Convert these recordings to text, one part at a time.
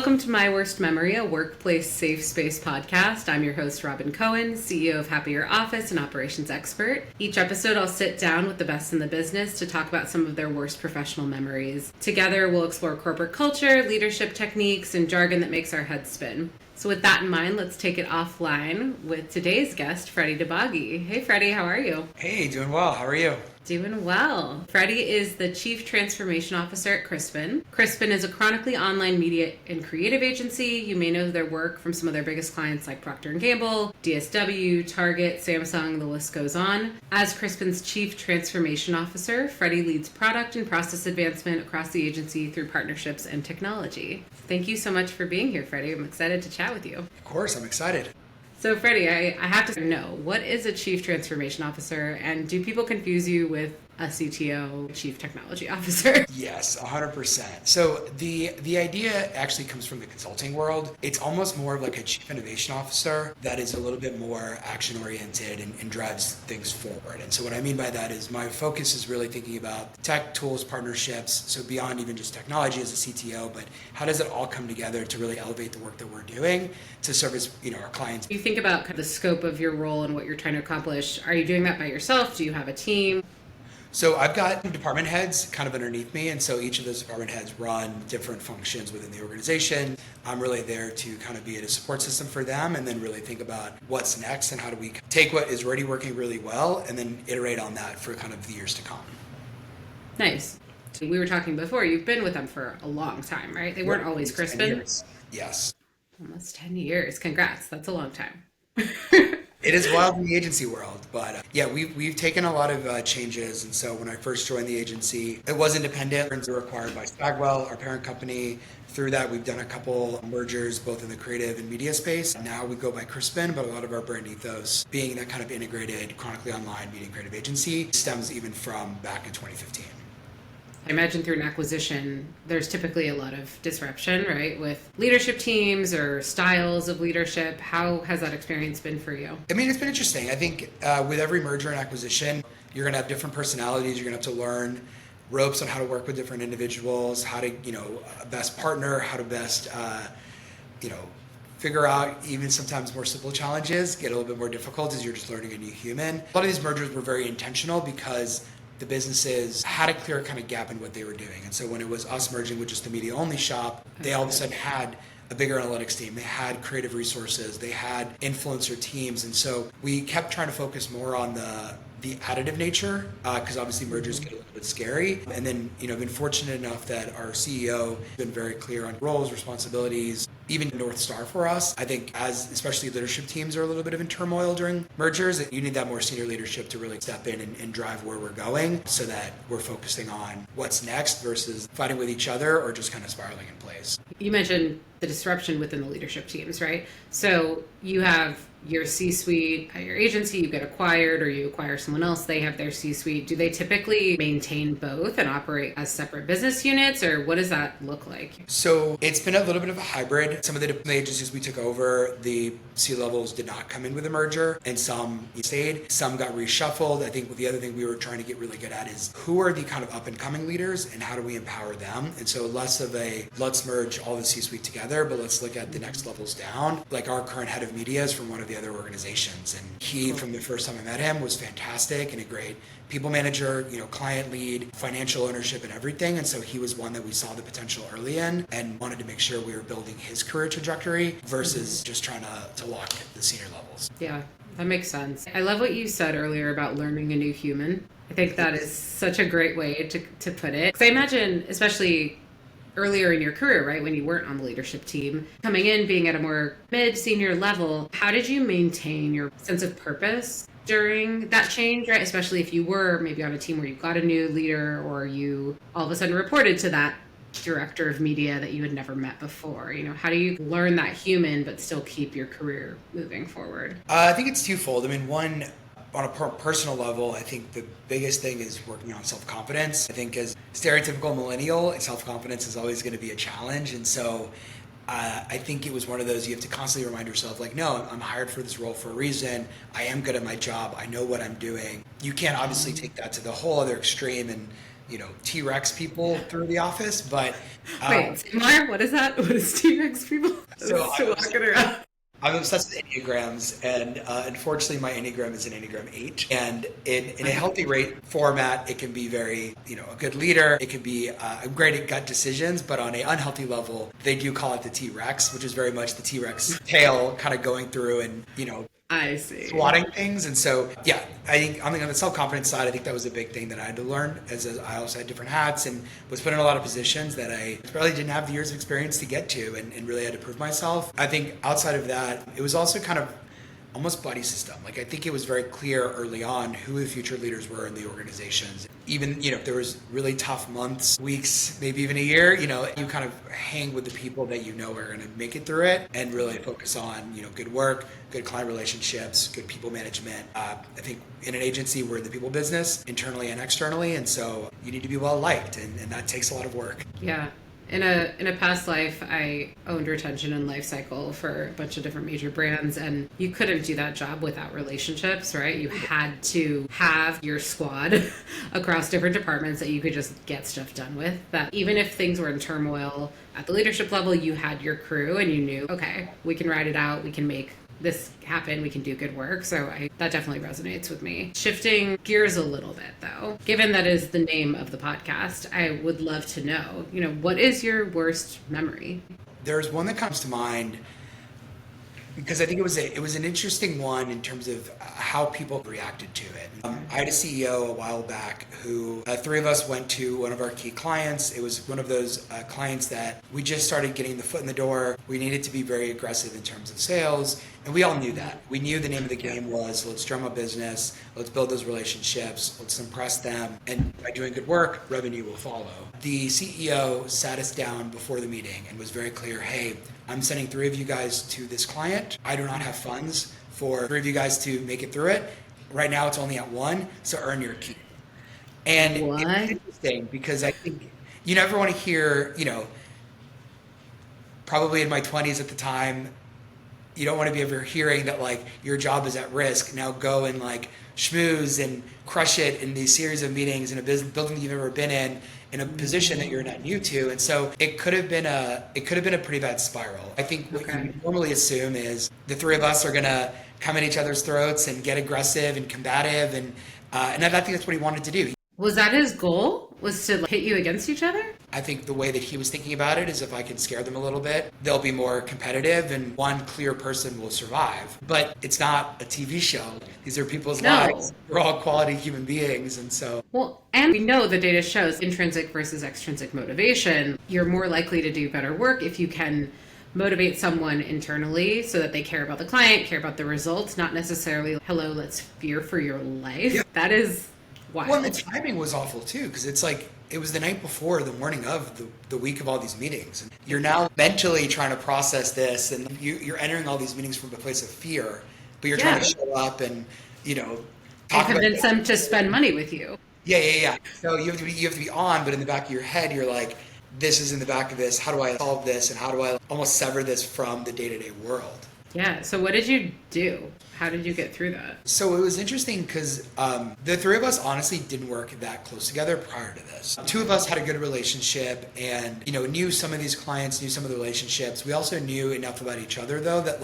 Welcome to My Worst Memory, a workplace safe space podcast. I'm your host, Robin Cohen, CEO of Happier Office and operations expert. Each episode, I'll sit down with the best in the business to talk about some of their worst professional memories. Together, we'll explore corporate culture, leadership techniques, and jargon that makes our heads spin. So with that in mind, let's take it offline with today's guest, Freddy Dabaghi. Hey, Freddy, how are you? Hey, doing well. How are you? Doing well. Freddy is the Chief Transformation Officer at Crispin. Crispin is a chronically online media and creative agency. You may know their work from some of their biggest clients like Procter & Gamble, DSW, Target, Samsung, the list goes on. As Crispin's Chief Transformation Officer, Freddy leads product and process advancement across the agency through partnerships and technology. Thank you so much for being here, Freddy. I'm excited to chat with you. Of course, I'm excited. So, Freddy, I have to know, what is a Chief Transformation Officer, and do people confuse you with a CTO, Chief Technology Officer? Yes, 100%. So the idea actually comes from the consulting world. It's almost more of like a Chief Innovation Officer that is a little bit more action-oriented and drives things forward. And so what I mean by that is my focus is really thinking about tech, tools, partnerships, so beyond even just technology as a CTO, but how does it all come together to really elevate the work that we're doing to service, our clients? You think about the scope of your role and what you're trying to accomplish. Are you doing that by yourself? Do you have a team? So I've got department heads kind of underneath me, and so each of those department heads run different functions within the organization. I'm really there to kind of be a support system for them and then really think about what's next and how do we take what is already working really well and then iterate on that for kind of the years to come. Nice. So we were talking before, you've been with them for a long time, right? They weren't always Crispin? Yes. Almost 10 years. Congrats. That's a long time. It is wild in the agency world, but we've taken a lot of changes. And so when I first joined the agency, it was independent. We were acquired by Stagwell, our parent company. Through that, we've done a couple mergers, both in the creative and media space. Now we go by Crispin, but a lot of our brand ethos, being that kind of integrated, chronically online media and creative agency, stems even from back in 2015. I imagine through an acquisition, there's typically a lot of disruption, right? With leadership teams or styles of leadership. How has that experience been for you? I mean, it's been interesting. I think with every merger and acquisition, you're going to have different personalities. You're going to have to learn ropes on how to work with different individuals, how to, best partner, how to best, figure out even sometimes more simple challenges, get a little bit more difficult as you're just learning a new human. A lot of these mergers were very intentional because the businesses had a clear kind of gap in what they were doing. And so when it was us merging with just the media only shop, they all of a sudden had a bigger analytics team. They had creative resources. They had influencer teams. And so we kept trying to focus more on the additive nature, because obviously mergers get a little bit scary. And then, been fortunate enough that our CEO has been very clear on roles, responsibilities, even North Star for us. I think as especially leadership teams are a little bit of in turmoil during mergers, that you need that more senior leadership to really step in and drive where we're going so that we're focusing on what's next versus fighting with each other or just kind of spiraling in place. You mentioned the disruption within the leadership teams, right? So you have your C-suite at your agency, you get acquired, or you acquire someone else, they have their C-suite. Do they typically maintain both and operate as separate business units, or what does that look like? So it's been a little bit of a hybrid. Some of the agencies we took over, the C-levels did not come in with a merger, and some stayed, some got reshuffled. I think the other thing we were trying to get really good at is who are the kind of up-and-coming leaders and how do we empower them? And so less of a, let's merge all the C-suite together, but let's look at the next levels down. Like our current head of media is from one of the other organizations, and he, from the first time I met him, was fantastic and a great people manager, client lead, financial ownership and everything. And so he was one that we saw the potential early in and wanted to make sure we were building his career trajectory versus just trying to lock the senior levels. Yeah, that makes sense. I love what you said earlier about learning a new human. I think that is such a great way to put it. Because I imagine, especially earlier in your career, right, when you weren't on the leadership team, coming in, being at a more mid-senior level, how did you maintain your sense of purpose during that change, right? Especially if you were maybe on a team where you got a new leader or you all of a sudden reported to that director of media that you had never met before. How do you learn that human but still keep your career moving forward? I think it's twofold. I mean, one, on a personal level, I think the biggest thing is working on self-confidence. I think as stereotypical millennial, self-confidence is always going to be a challenge. And so I think it was one of those you have to constantly remind yourself, like, no, I'm hired for this role for a reason. I am good at my job. I know what I'm doing. You can't obviously take that to the whole other extreme and T-Rex people through the office, but Wait, say more? What is that? What is T-Rex people? so Still walking around. I'm obsessed with Enneagrams, and unfortunately, my Enneagram is an Enneagram 8. And in a healthy rate format, it can be very, a good leader. It can be great at gut decisions, but on an unhealthy level, they do call it the T-Rex, which is very much the T-Rex tail kind of going through and, I see. swatting things. And so, yeah, I think on the self-confidence side, I think that was a big thing that I had to learn as I also had different hats and was put in a lot of positions that I probably didn't have the years of experience to get to and really had to prove myself. I think outside of that, it was also kind of almost buddy system. Like, I think it was very clear early on who the future leaders were in the organizations. Even, if there was really tough months, weeks, maybe even a year, you kind of hang with the people that are going to make it through it and really focus on, good work, good client relationships, good people management. I think in an agency, we're in the people business, internally and externally. And so you need to be well liked, and that takes a lot of work. Yeah. In a past life, I owned retention and life cycle for a bunch of different major brands, and you couldn't do that job without relationships, right? You had to have your squad across different departments that you could just get stuff done with. That even if things were in turmoil at the leadership level, you had your crew and you knew, okay, we can ride it out, we can make this happen, we can do good work. So that definitely resonates with me. Shifting gears a little bit though, given that is the name of the podcast, I would love to know, what is your worst memory? There's one that comes to mind because I think it was an interesting one in terms of how people reacted to it. I had a CEO a while back who three of us went to one of our key clients. It was one of those clients that we just started getting the foot in the door. We needed to be very aggressive in terms of sales, and we all knew that. We knew the name of the game was let's drum a business, let's build those relationships, let's impress them, and by doing good work, revenue will follow. The CEO sat us down before the meeting and was very clear, hey, I'm sending three of you guys to this client. I do not have funds for three of you guys to make it through it. Right now it's only at one, so earn your keep. And it's interesting because I think you never want to hear, probably in my 20s at the time, you don't want to be ever hearing that like your job is at risk. Now go and like schmooze and crush it in these series of meetings in a business building that you've never been in a position that you're not new to. And so it could have been a pretty bad spiral. I think what you normally assume is the three of us are gonna come at each other's throats and get aggressive and combative, and I think that's what he wanted to do. Was that his goal? Was to hit you against each other? I think the way that he was thinking about it is if I can scare them a little bit, they'll be more competitive and one clear person will survive. But it's not a TV show. These are people's lives. We're all quality human beings. And so... Well, and we know the data shows intrinsic versus extrinsic motivation. You're more likely to do better work if you can motivate someone internally so that they care about the client, care about the results, not necessarily, hello, let's fear for your life. Yeah. That is wild. Well, the timing was awful too, because it's like, it was the night before, the morning of the week of all these meetings. And you're now mentally trying to process this, and you're entering all these meetings from a place of fear, but you're trying to show up and, talk and convince them to spend money with you. Yeah. So you have to be on, but in the back of your head, you're like, this is in the back of this. How do I solve this? And how do I almost sever this from the day-to-day world? Yeah. So what did you do? How did you get through that? So it was interesting because the three of us honestly didn't work that close together prior to this. Two of us had a good relationship and, knew some of these clients, knew some of the relationships. We also knew enough about each other though that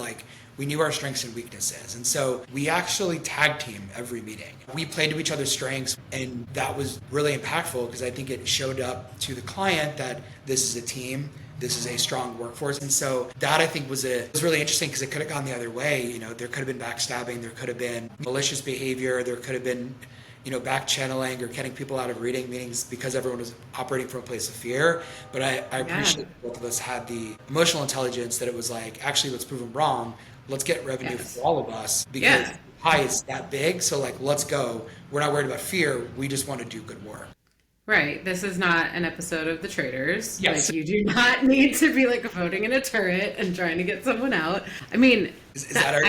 we knew our strengths and weaknesses. And so we actually tag team every meeting. We played to each other's strengths, and that was really impactful because I think it showed up to the client that this is a team. This is a strong workforce. And so that I think was really interesting because it could have gone the other way. There could have been backstabbing, there could have been malicious behavior, there could have been, back channeling or getting people out of reading meetings because everyone was operating from a place of fear. But I appreciate both of us had the emotional intelligence that it was like, actually, let's prove them wrong. Let's get revenue for all of us because pie is that big. So let's go. We're not worried about fear. We just want to do good work. Right. This is not an episode of The Traders. Yes. You do not need to be voting in a turret and trying to get someone out. I mean, is that our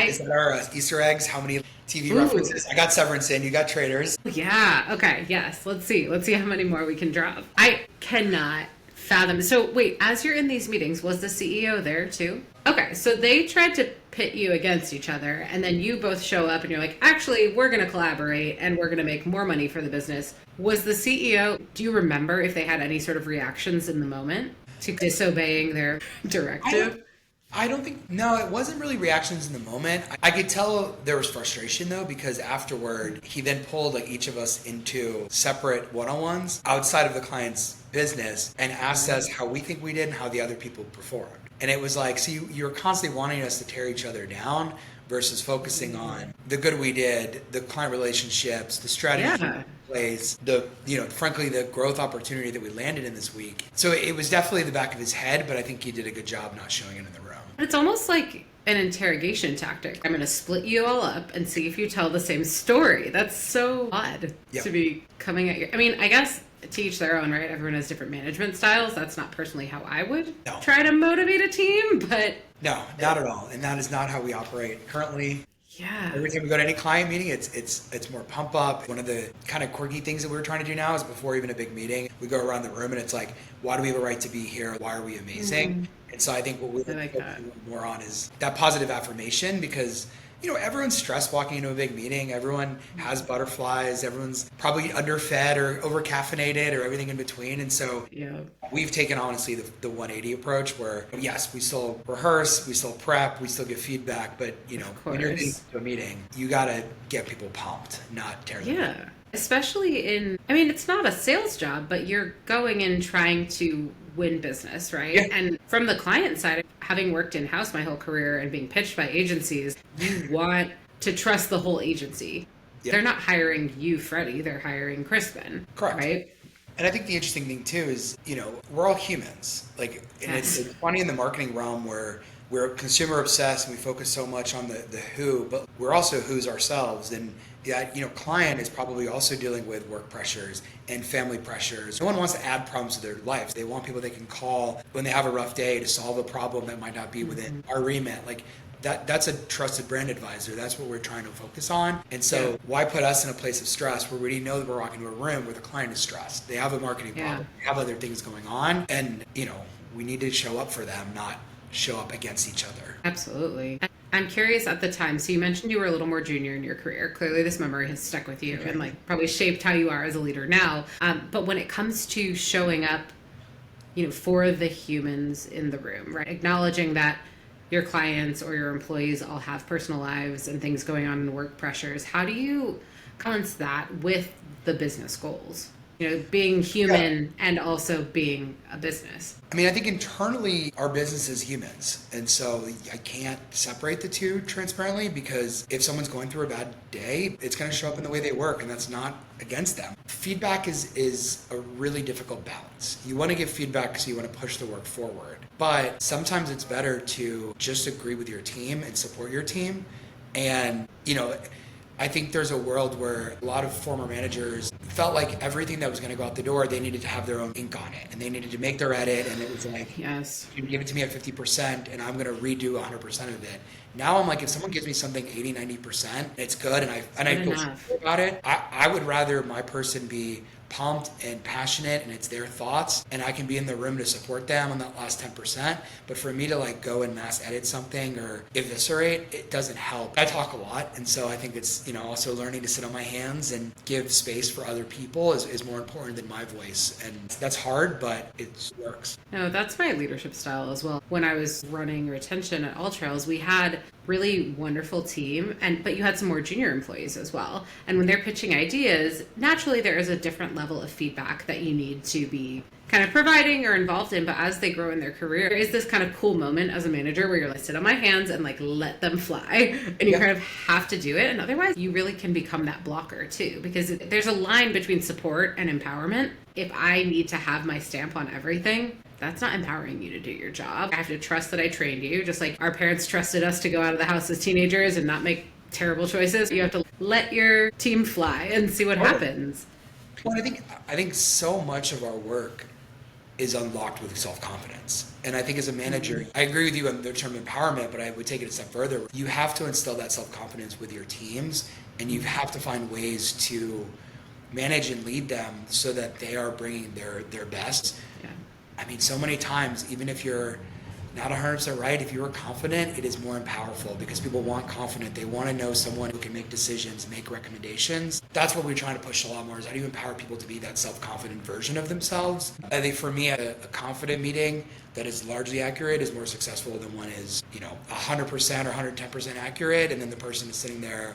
Easter eggs? How many TV references? I got Severance in. You got Traders. Yeah. Okay. Yes. Let's see how many more we can drop. I cannot fathom. So wait, as you're in these meetings, was the CEO there too? Okay, so they tried to pit you against each other, and then you both show up and you're like, actually, we're going to collaborate and we're going to make more money for the business. Was the CEO, do you remember if they had any sort of reactions in the moment to disobeying their directive? I don't think, no, it wasn't really reactions in the moment. I could tell there was frustration though, because afterward, he then pulled like each of us into separate one-on-ones outside of the client's business and asked us how we think we did and how the other people performed. And it was like, so you're constantly wanting us to tear each other down versus focusing on the good we did, the client relationships, the strategy in place, frankly, the growth opportunity that we landed in this week. So it was definitely the back of his head, but I think he did a good job not showing it in the room. It's almost like an interrogation tactic. I'm going to split you all up and see if you tell the same story. That's so odd to be coming at you. I mean, I guess to each their own, right? Everyone has different management styles. That's not personally how I would try to motivate a team, but... No, not at all. And that is not how we operate currently. Yeah. Every time we go to any client meeting, it's more pump up. One of the kind of quirky things that we're trying to do now is before even a big meeting, we go around the room and it's like, why do we have a right to be here? Why are we amazing? Mm-hmm. And so I think what we're focusing more on is that positive affirmation because, everyone's stressed walking into a big meeting. Everyone has butterflies. Everyone's probably underfed or over caffeinated or everything in between. And so we've taken, honestly, the 180 approach where, yes, we still rehearse, we still prep, we still give feedback. But, when you're getting to a meeting, you got to get people pumped, not tear them down. Especially it's not a sales job, but you're going in trying to win business, right? Yeah. And from the client side, having worked in-house my whole career and being pitched by agencies, you want to trust the whole agency. Yeah. They're not hiring you, Freddy, they're hiring Crispin. Correct. Right? And I think the interesting thing too is, we're all humans. It's funny in the marketing realm where we're consumer obsessed and we focus so much on the who, but we're also who's ourselves. And that, client is probably also dealing with work pressures and family pressures. No one wants to add problems to their life. They want people they can call when they have a rough day to solve a problem that might not be within our remit. That's a trusted brand advisor. That's what we're trying to focus on. And so why put us in a place of stress where we already know that we're walking into a room where the client is stressed? They have a marketing problem. They have other things going on. And, we need to show up for them, not show up against each other. Absolutely. I'm curious at the time. So you mentioned you were a little more junior in your career. Clearly this memory has stuck with you and probably shaped how you are as a leader now. But when it comes to showing up, for the humans in the room, right? Acknowledging that your clients or your employees all have personal lives and things going on in work pressures. How do you balance that with the business goals? Being human and also being a business. I think internally our business is humans. And so I can't separate the two transparently because if someone's going through a bad day, it's going to show up in the way they work and that's not against them. Feedback is a really difficult balance. You want to give feedback because you want to push the work forward. But sometimes it's better to just agree with your team and support your team. And, I think there's a world where a lot of former managers felt like everything that was going to go out the door, they needed to have their own ink on it and they needed to make their edit. And it was like, you give it to me at 50% and I'm going to redo 100% of it. Now I'm like, if someone gives me something 80, 90%, it's good and I feel good about it. I would rather my person be pumped and passionate and it's their thoughts and I can be in the room to support them on that last 10%. But for me to go and mass edit something or eviscerate, it doesn't help. I talk a lot. And so I think it's, also learning to sit on my hands and give space for other people is more important than my voice. And that's hard, but it works. No, that's my leadership style as well. When I was running retention at All Trails, we had really wonderful team but you had some more junior employees as well. And when they're pitching ideas, naturally there is a different level of feedback that you need to be kind of providing or involved in. But as they grow in their career, there is this kind of cool moment as a manager where you're like, sit on my hands and let them fly. And you kind of have to do it. And otherwise you really can become that blocker too, because there's a line between support and empowerment. If I need to have my stamp on everything, that's not empowering you to do your job. I have to trust that I trained you, just like our parents trusted us to go out of the house as teenagers and not make terrible choices. You have to let your team fly and see what happens. Well, I think so much of our work is unlocked with self-confidence. And I think as a manager, I agree with you on the term empowerment, but I would take it a step further. You have to instill that self-confidence with your teams and you have to find ways to manage and lead them so that they are bringing their best. I mean, so many times, even if you're not 100% right, if you are confident, it is more powerful because people want confident. They want to know someone who can make decisions, make recommendations. That's what we're trying to push a lot more, is how do you empower people to be that self-confident version of themselves? I think for me, a confident meeting that is largely accurate is more successful than one is, 100% or 110% accurate, and then the person is sitting there,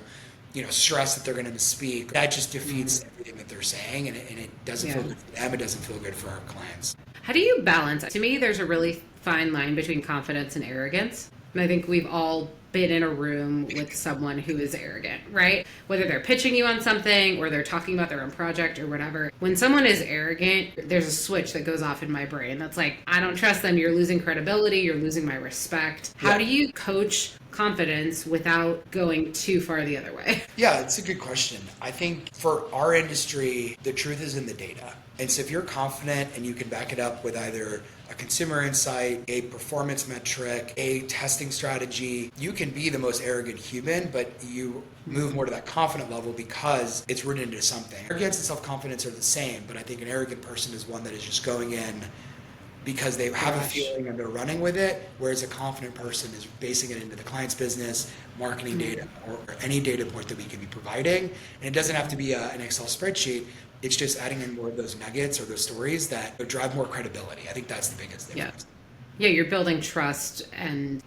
stressed that they're going to misspeak. That just defeats everything that they're saying, and it doesn't feel good for them. It doesn't feel good for our clients. How do you balance? To me, there's a really fine line between confidence and arrogance. And I think we've all been in a room with someone who is arrogant, right? Whether they're pitching you on something or they're talking about their own project or whatever. When someone is arrogant, there's a switch that goes off in my brain that's like, I don't trust them. You're losing credibility. You're losing my respect. How do you coach confidence without going too far the other way? Yeah, it's a good question. I think for our industry, the truth is in the data. And so if you're confident and you can back it up with either a consumer insight, a performance metric, a testing strategy, you can be the most arrogant human, but you move more to that confident level because it's rooted into something. Arrogance and self-confidence are the same, but I think an arrogant person is one that is just going in because they have a feeling and they're running with it, whereas a confident person is basing it into the client's business, marketing data, or any data point that we can be providing. And it doesn't have to be an Excel spreadsheet. It's just adding in more of those nuggets or those stories that drive more credibility. I think that's the biggest difference. Yeah, you're building trust, and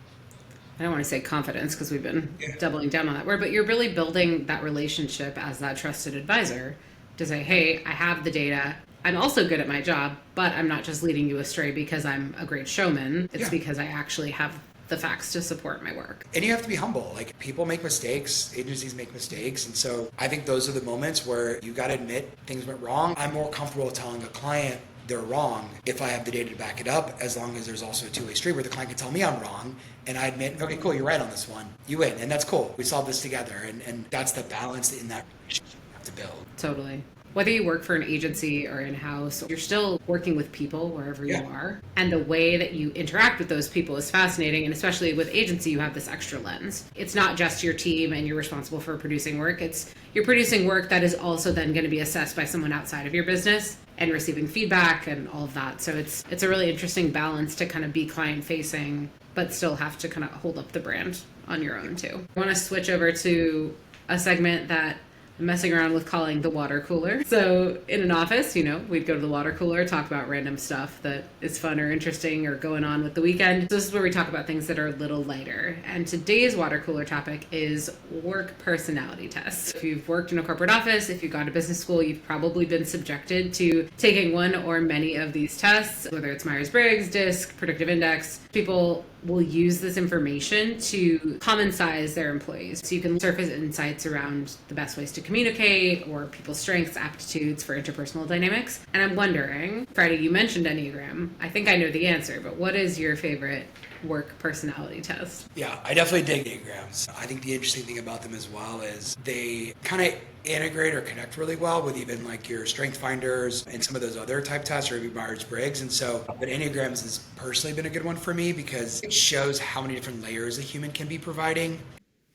I don't want to say confidence because we've been doubling down on that word, but you're really building that relationship as that trusted advisor to say, hey, I have the data. I'm also good at my job, but I'm not just leading you astray because I'm a great showman. It's because I actually have the facts to support my work. And you have to be humble. Like, people make mistakes, agencies make mistakes. And so I think those are the moments where you got to admit things went wrong. I'm more comfortable telling a client they're wrong if I have the data to back it up, as long as there's also a two-way street where the client can tell me I'm wrong and I admit, okay, cool, you're right on this one. You win. And that's cool. We solved this together. And that's the balance in that relationship you have to build. Totally. Whether you work for an agency or in-house, you're still working with people wherever you are. And the way that you interact with those people is fascinating. And especially with agency, you have this extra lens. It's not just your team and you're responsible for producing work. It's you're producing work that is also then going to be assessed by someone outside of your business and receiving feedback and all of that. So it's a really interesting balance to kind of be client-facing, but still have to kind of hold up the brand on your own too. I want to switch over to a segment that messing around with calling the water cooler. So in an office, we'd go to the water cooler, talk about random stuff that is fun or interesting or going on with the weekend. So this is where we talk about things that are a little lighter. And today's water cooler topic is work personality tests. If you've worked in a corporate office, if you've gone to business school, you've probably been subjected to taking one or many of these tests, whether it's Myers-Briggs, DISC, predictive index. People will use this information to common size their employees. So you can surface insights around the best ways to communicate or people's strengths, aptitudes for interpersonal dynamics. And I'm wondering, Freddie, you mentioned Enneagram. I think I know the answer, but what is your favorite work personality test? Yeah, I definitely dig Enneagrams. I think the interesting thing about them as well is they kind of integrate or connect really well with even like your strength finders and some of those other type tests or even Myers-Briggs. And so, but Enneagrams has personally been a good one for me because it shows how many different layers a human can be providing.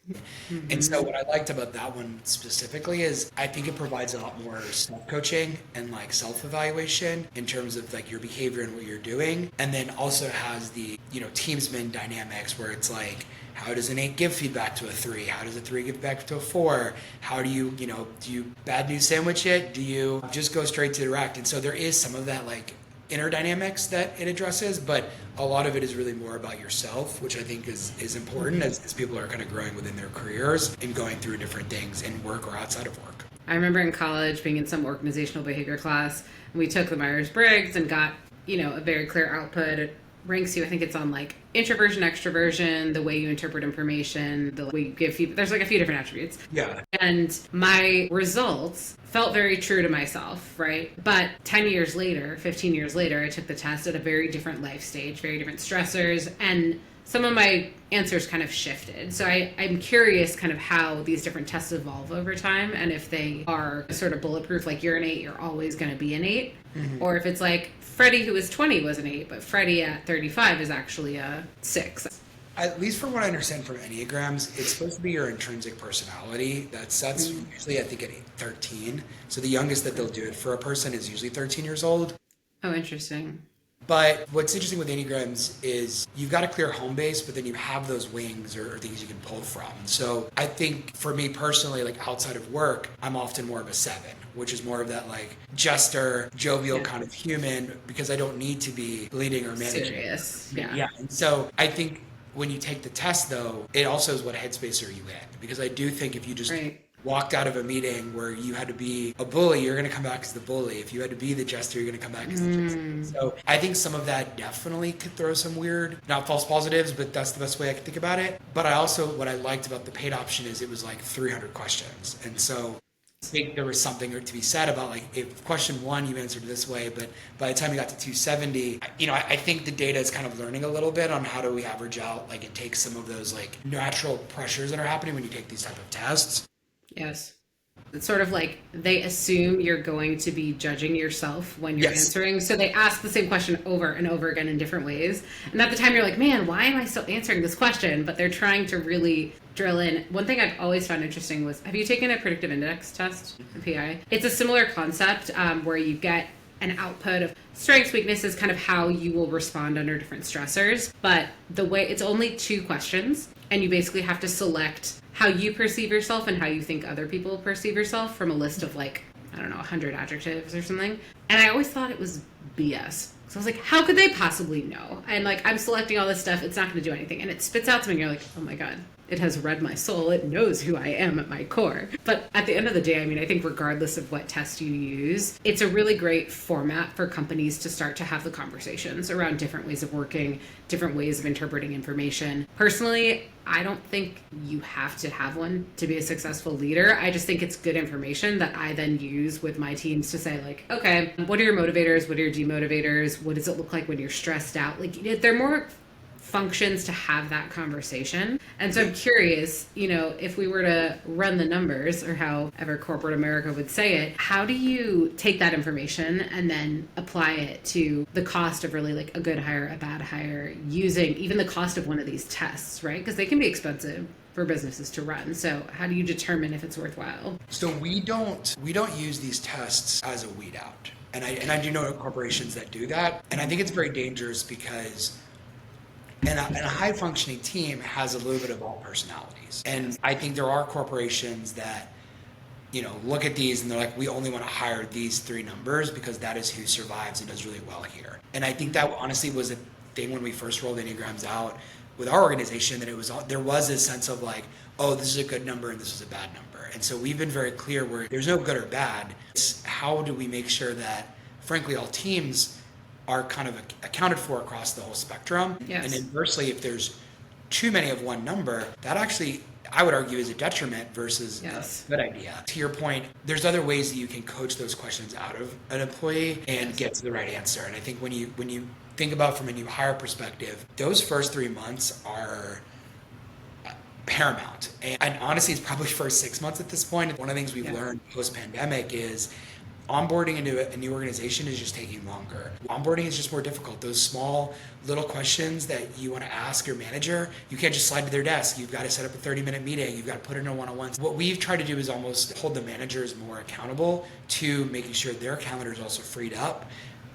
Mm-hmm. And so what I liked about that one specifically is I think it provides a lot more self-coaching and like self-evaluation in terms of like your behavior and what you're doing. And then also has the, teamsman dynamics where it's like, how does an 8 give feedback to a 3? How does a 3 give back to a 4? How do you, do you bad news sandwich it? Do you just go straight to direct? And so there is some of that like inner dynamics that it addresses, but a lot of it is really more about yourself, which I think is important as people are kind of growing within their careers and going through different things in work or outside of work. I remember in college being in some organizational behavior class, and we took the Myers-Briggs and got, a very clear output. It ranks you, I think it's on like introversion, extroversion, the way you interpret information, the way you give feedback. There's like a few different attributes. Yeah. And my results felt very true to myself, right? But 10 years later, 15 years later, I took the test at a very different life stage, very different stressors, and some of my answers kind of shifted. So I'm curious kind of how these different tests evolve over time and if they are sort of bulletproof, like you're an 8, you're always going to be an 8. Mm-hmm. Or if it's like Freddie who was 20 was an 8, but Freddie at 35 is actually a 6. At least from what I understand from Enneagrams, it's supposed to be your intrinsic personality. That's usually, I think, at 13. So the youngest that they'll do it for a person is usually 13 years old. Oh, interesting. But what's interesting with Enneagrams is you've got a clear home base, but then you have those wings or things you can pull from. So I think for me personally, like outside of work, I'm often more of a 7, which is more of that like jester, jovial kind of human, because I don't need to be leading or managing. Serious. Yeah. And so I think when you take the test though, it also is what headspace are you in? Because I do think if you just walked out of a meeting where you had to be a bully, you're going to come back as the bully. If you had to be the jester, you're going to come back as the jester. So I think some of that definitely could throw some weird, not false positives, but that's the best way I can think about it. But I also, what I liked about the paid option is it was like 300 questions. And so I think there was something to be said about like, if question 1 you answered this way, but by the time you got to 270, I think the data is kind of learning a little bit on how do we average out, like it takes some of those like natural pressures that are happening when you take these type of tests. Yes. It's sort of like they assume you're going to be judging yourself when you're answering. So they ask the same question over and over again in different ways. And at the time you're like, man, why am I still answering this question? But they're trying to really drill in. One thing I've always found interesting was, have you taken a predictive index test, the PI? It's a similar concept where you get an output of strengths, weaknesses, kind of how you will respond under different stressors. But the way it's only 2 questions, and you basically have to select how you perceive yourself and how you think other people perceive yourself from a list of like, I don't know, 100 adjectives or something. And I always thought it was BS. So I was like, how could they possibly know? And like, I'm selecting all this stuff. It's not going to do anything. And it spits out something. And you're like, oh my God, it has read my soul. It knows who I am at my core. But at the end of the day, I mean, I think regardless of what test you use, it's a really great format for companies to start to have the conversations around different ways of working, different ways of interpreting information. Personally, I don't think you have to have one to be a successful leader. I just think it's good information that I then use with my teams to say like, okay, what are your motivators? What are your demotivators? What does it look like when you're stressed out? Like, they're more functions to have that conversation. And so I'm curious, if we were to run the numbers, or however corporate America would say it, how do you take that information and then apply it to the cost of really like a good hire, a bad hire, using even the cost of one of these tests, right? Because they can be expensive for businesses to run. So how do you determine if it's worthwhile? So we don't use these tests as a weed out. And I do know corporations that do that. And I think it's very dangerous because and a high-functioning team has a little bit of all personalities. And I think there are corporations that, look at these and they're like, we only want to hire these 3 numbers because that is who survives and does really well here. And I think that honestly was a thing when we first rolled Enneagrams out with our organization, that there was this sense of like, oh, this is a good number and this is a bad number. And so we've been very clear where there's no good or bad. It's how do we make sure that, frankly, all teams are kind of accounted for across the whole spectrum. Yes. And inversely, if there's too many of one number, that actually, I would argue, is a detriment versus a good idea. To your point, there's other ways that you can coach those questions out of an employee and get to the right answer. And I think when you think about from a new hire perspective, those first 3 months are paramount. And honestly, it's probably first 6 months at this point. One of the things we've learned post-pandemic is onboarding into a new organization is just taking longer. Onboarding is just more difficult. Those small little questions that you want to ask your manager, you can't just slide to their desk. You've got to set up a 30-minute meeting. You've got to put in a one-on-one. What we've tried to do is almost hold the managers more accountable to making sure their calendar is also freed up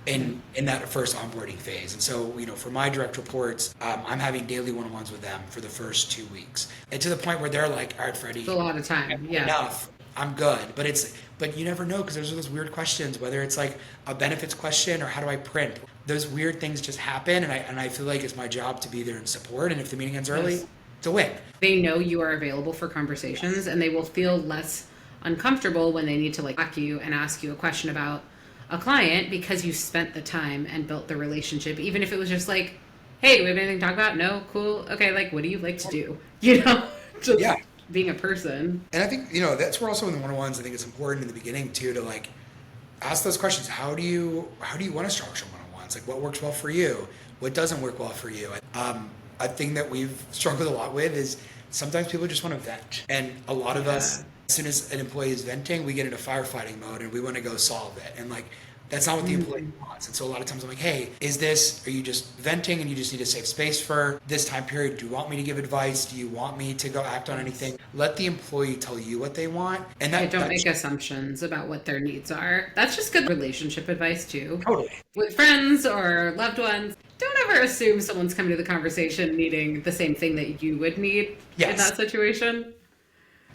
in that first onboarding phase. And so, for my direct reports, I'm having daily one-on-ones with them for the first 2 weeks. And to the point where they're like, all right, Freddie, it's a lot of time. Enough. I'm good. But you never know, because there's those weird questions, whether it's like a benefits question or how do I print. Those weird things just happen, and I feel like it's my job to be there and support. And if the meeting ends early, it's a win. They know you are available for conversations, and they will feel less uncomfortable when they need to like ask you a question about a client, because you spent the time and built the relationship. Even if it was just like, hey, do we have anything to talk about? No, cool. Okay, like, what do you like to do? Being a person. And I think, that's where also in the one-on-ones, I think it's important in the beginning too, to like ask those questions. How do you want to structure one-on-ones? Like, what works well for you? What doesn't work well for you? A thing that we've struggled a lot with is sometimes people just want to vent. And a lot of us, as soon as an employee is venting, we get into firefighting mode and we want to go solve it. And like, That's not what the employee wants. And so a lot of times I'm like, hey, are you just venting and you just need a safe space for this time period? Do you want me to give advice? Do you want me to go act on anything? Let the employee tell you what they want. And Don't make assumptions about what their needs are. That's just good relationship advice too. Totally. With friends or loved ones, don't ever assume someone's coming to the conversation needing the same thing that you would need in that situation.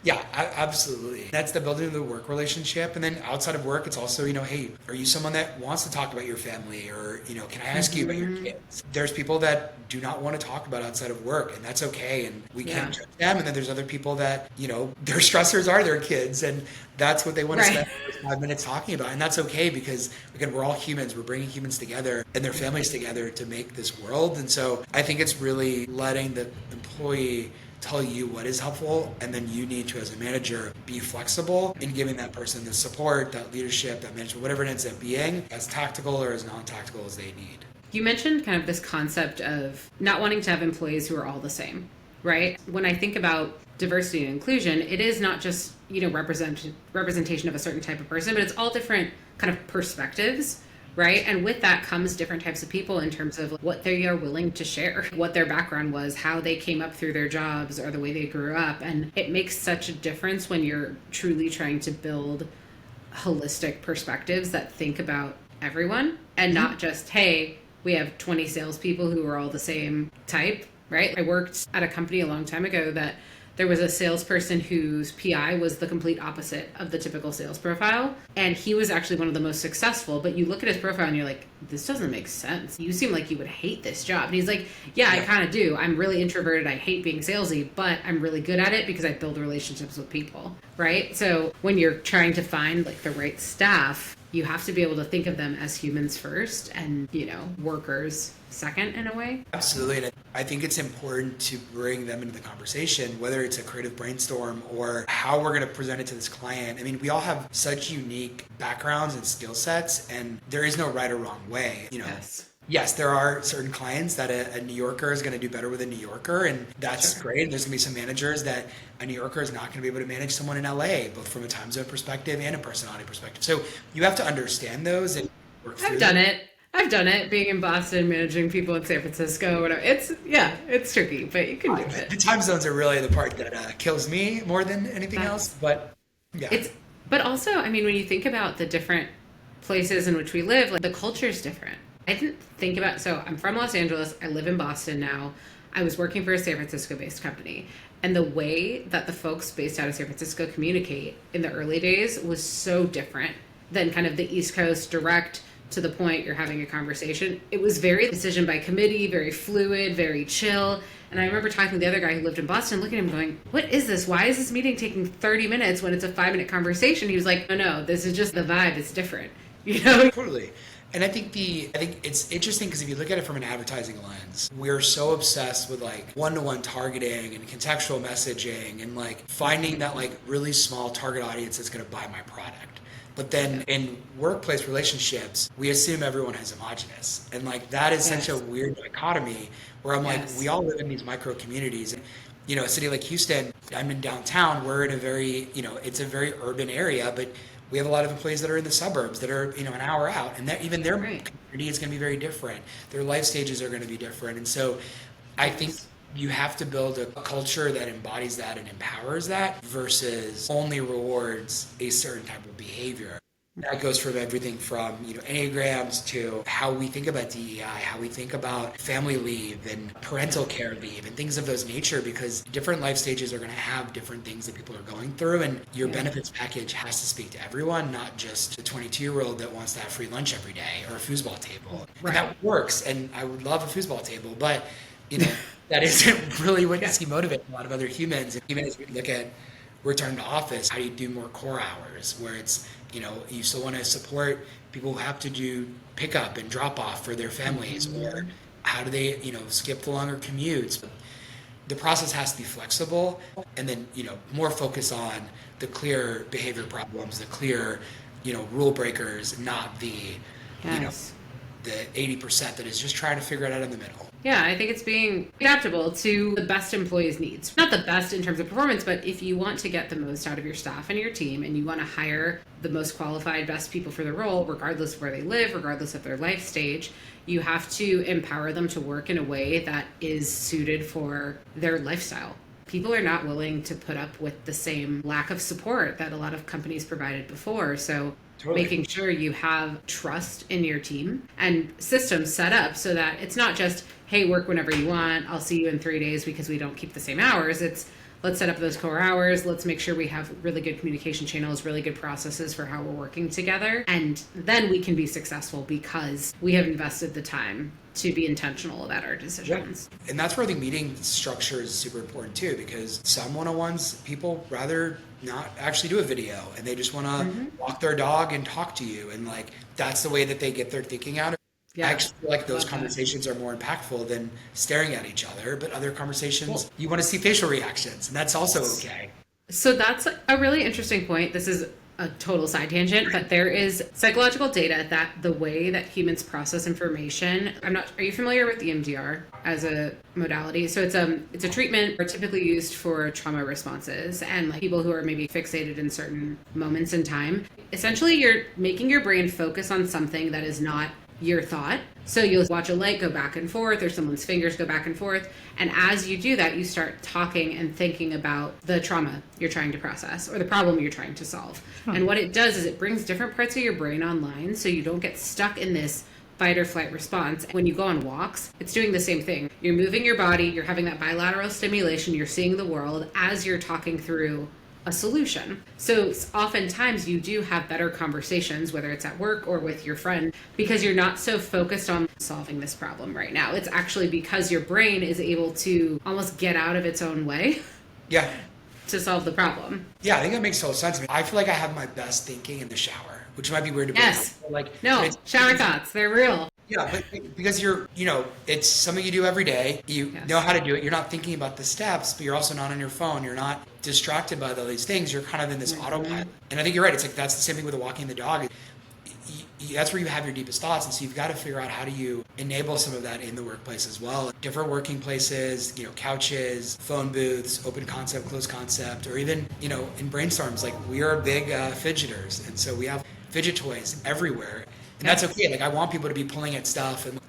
Yeah, absolutely. That's the building of the work relationship. And then outside of work, it's also, hey, are you someone that wants to talk about your family? Or, can I ask you about your kids? There's people that do not want to talk about outside of work, and that's okay. And we can't judge them. And then there's other people that, their stressors are their kids. And that's what they want to spend 5 minutes talking about. And that's okay because, again, we're all humans. We're bringing humans together and their families together to make this world. And so I think it's really letting the employee tell you what is helpful, and then you need to, as a manager, be flexible in giving that person the support, that leadership, that management, whatever it ends up being, as tactical or as non-tactical as they need. You mentioned kind of this concept of not wanting to have employees who are all the same, right? When I think about diversity and inclusion, it is not just, representation of a certain type of person, but it's all different kind of perspectives, right? And with that comes different types of people in terms of what they are willing to share, what their background was, how they came up through their jobs or the way they grew up. And it makes such a difference when you're truly trying to build holistic perspectives that think about everyone and not just, hey, we have 20 salespeople who are all the same type, right? I worked at a company a long time ago that there was a salesperson whose PI was the complete opposite of the typical sales profile. And he was actually one of the most successful. But you look at his profile and you're like, this doesn't make sense. You seem like you would hate this job. And he's like, yeah, I kind of do. I'm really introverted. I hate being salesy, but I'm really good at it because I build relationships with people, right? So when you're trying to find like the right staff, you have to be able to think of them as humans first and, workers second in a way. Absolutely. And I think it's important to bring them into the conversation, whether it's a creative brainstorm or how we're going to present it to this client. I mean, we all have such unique backgrounds and skill sets, and there is no right or wrong way. Yes, there are certain clients that a New Yorker is going to do better with a New Yorker, and that's great. There's going to be some managers that a New Yorker is not going to be able to manage someone in LA, both from a time zone perspective and a personality perspective. So you have to understand those and work through them. I've done it, being in Boston, managing people in San Francisco, whatever. It's tricky, but you can do it. The time zones are really the part that kills me more than anything else, but yeah. But also, I mean, when you think about the different places in which we live, like the culture is different. I didn't think about, so I'm from Los Angeles, I live in Boston now. I was working for a San Francisco-based company. And the way that the folks based out of San Francisco communicate in the early days was so different than kind of the East Coast direct to the point you're having a conversation. It was very decision by committee, very fluid, very chill. And I remember talking to the other guy who lived in Boston, looking at him going, what is this? Why is this meeting taking 30 minutes when it's a 5-minute conversation? He was like, no, this is just the vibe. It's different. Totally. And I think it's interesting because if you look at it from an advertising lens, we're so obsessed with like one-to-one targeting and contextual messaging and like finding that like really small target audience that's going to buy my product. But then in workplace relationships, we assume everyone is homogenous. And like that is such a weird dichotomy where I'm like, we all live in these micro communities. A city like Houston, I'm in downtown, we're in a very, it's a very urban area, but we have a lot of employees that are in the suburbs that are, an hour out, and that even their community is going to be very different. Their life stages are going to be different. And so I think you have to build a culture that embodies that and empowers that versus only rewards a certain type of behavior. That goes from everything from, Enneagrams to how we think about DEI, how we think about family leave and parental care leave and things of those nature, because different life stages are going to have different things that people are going through. And your benefits package has to speak to everyone, not just the 22-year-old that wants to have free lunch every day or a foosball table. Right. And that works. And I would love a foosball table, but, that isn't really what you see motivate a lot of other humans. And even as we look at return to office, how do you do more core hours where it's, you still want to support people who have to do pickup and drop off for their families, or how do they, skip the longer commutes? The process has to be flexible, and then, more focus on the clear behavior problems, the clear, rule breakers, not the, the 80% that is just trying to figure it out in the middle. Yeah, I think it's being adaptable to the best employees' needs. Not the best in terms of performance, but if you want to get the most out of your staff and your team and you want to hire the most qualified, best people for the role, regardless of where they live, regardless of their life stage, you have to empower them to work in a way that is suited for their lifestyle. People are not willing to put up with the same lack of support that a lot of companies provided before. So Totally. making sure you have trust in your team and systems set up so that it's not just, hey, work whenever you want, I'll see you in 3 days because we don't keep the same hours. It's, let's set up those core hours. Let's make sure we have really good communication channels, really good processes for how we're working together. And then we can be successful because we have invested the time to be intentional about our decisions. Yeah. And that's where the meeting structure is super important too, because some one-on-ones, people rather not actually do a video and they just want to walk their dog and talk to you. And like, that's the way that they get their thinking out. Yeah. I actually feel like those conversations are more impactful than staring at each other, but other conversations, you want to see facial reactions, and that's also okay. So that's a really interesting point. This is a total side tangent, but there is psychological data that the way that humans process information, are you familiar with EMDR as a modality? So it's a treatment typically used for trauma responses and like people who are maybe fixated in certain moments in time. Essentially, you're making your brain focus on something that is not your thought. So you'll watch a light go back and forth or someone's fingers go back and forth. And as you do that, you start talking and thinking about the trauma you're trying to process or the problem you're trying to solve. And what it does is it brings different parts of your brain online so you don't get stuck in this fight or flight response. When you go on walks, it's doing the same thing. You're moving your body, you're having that bilateral stimulation, you're seeing the world as you're talking through a solution. So oftentimes you do have better conversations, whether it's at work or with your friend, because you're not so focused on solving this problem right now. It's actually because your brain is able to almost get out of its own way. Yeah. To solve the problem. Yeah, I think that makes total sense. I feel like I have my best thinking in the shower, which might be weird to bring Yes. up. Like, no, shower thoughts, they're real. Yeah, but because it's something you do every day. You know how to do it. You're not thinking about the steps, but you're also not on your phone. You're not distracted by all these things. You're kind of in this autopilot. And I think you're right. It's like that's the same thing with walking the dog. That's where you have your deepest thoughts. And so you've got to figure out how do you enable some of that in the workplace as well. Different working places, couches, phone booths, open concept, closed concept, or even, in brainstorms, like we are big fidgeters. And so we have fidget toys everywhere. And that's okay. Like I want people to be pulling at stuff and,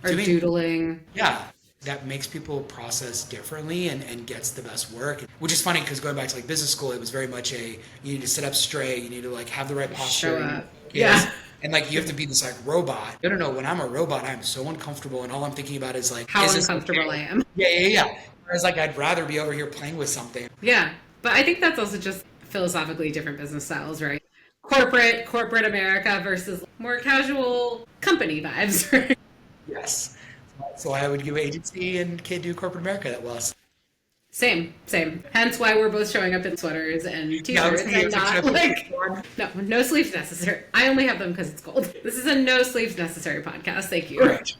or doodling. Yeah. That makes people process differently and gets the best work. Which is funny because going back to like business school, it was very much you need to sit up straight, you need to like have the right posture. Show up. Yeah. And like you have to be this like robot. No. When I'm a robot, I'm so uncomfortable and all I'm thinking about is like how uncomfortable I am. Yeah. Whereas like I'd rather be over here playing with something. Yeah. But I think that's also just philosophically different business styles, right? Corporate America versus more casual company vibes, right? Yes. So I would give agency and can't do corporate America that well. Same. Hence why we're both showing up in sweaters and t-shirts and not like no sleeves necessary. I only have them because it's cold. This is a no sleeves necessary podcast. Thank you. Right.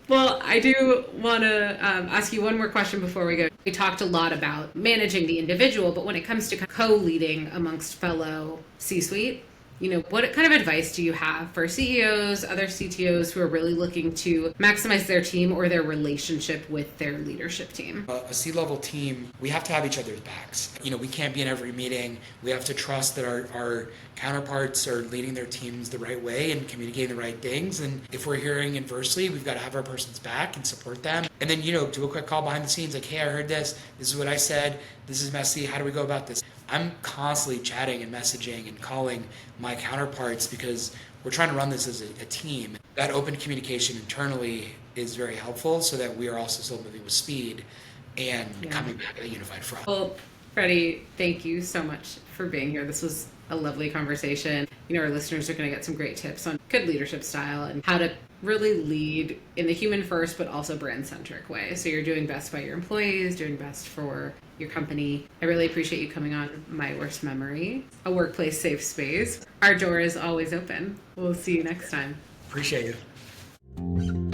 Well, I do want to ask you one more question before we go. We talked a lot about managing the individual, but when it comes to co-leading amongst fellow C-suite, what kind of advice do you have for CEOs, other CTOs who are really looking to maximize their team or their relationship with their leadership team? A C-level team, we have to have each other's backs. We can't be in every meeting. We have to trust that our counterparts are leading their teams the right way and communicating the right things. And if we're hearing adversely, we've got to have our person's back and support them. And then, do a quick call behind the scenes, like, hey, I heard this. This is what I said. This is messy. How do we go about this? I'm constantly chatting and messaging and calling my counterparts because we're trying to run this as a team. That open communication internally is very helpful so that we are also still moving with speed and coming back at a unified front. Well, Freddy, thank you so much for being here. This was a lovely conversation. Our listeners are going to get some great tips on good leadership style and how to really lead in the human first, but also brand centric way. So you're doing best by your employees, doing best for your company. I really appreciate you coming on My Worst Memory, a workplace safe space. Our door is always open. We'll see you next time. Appreciate you.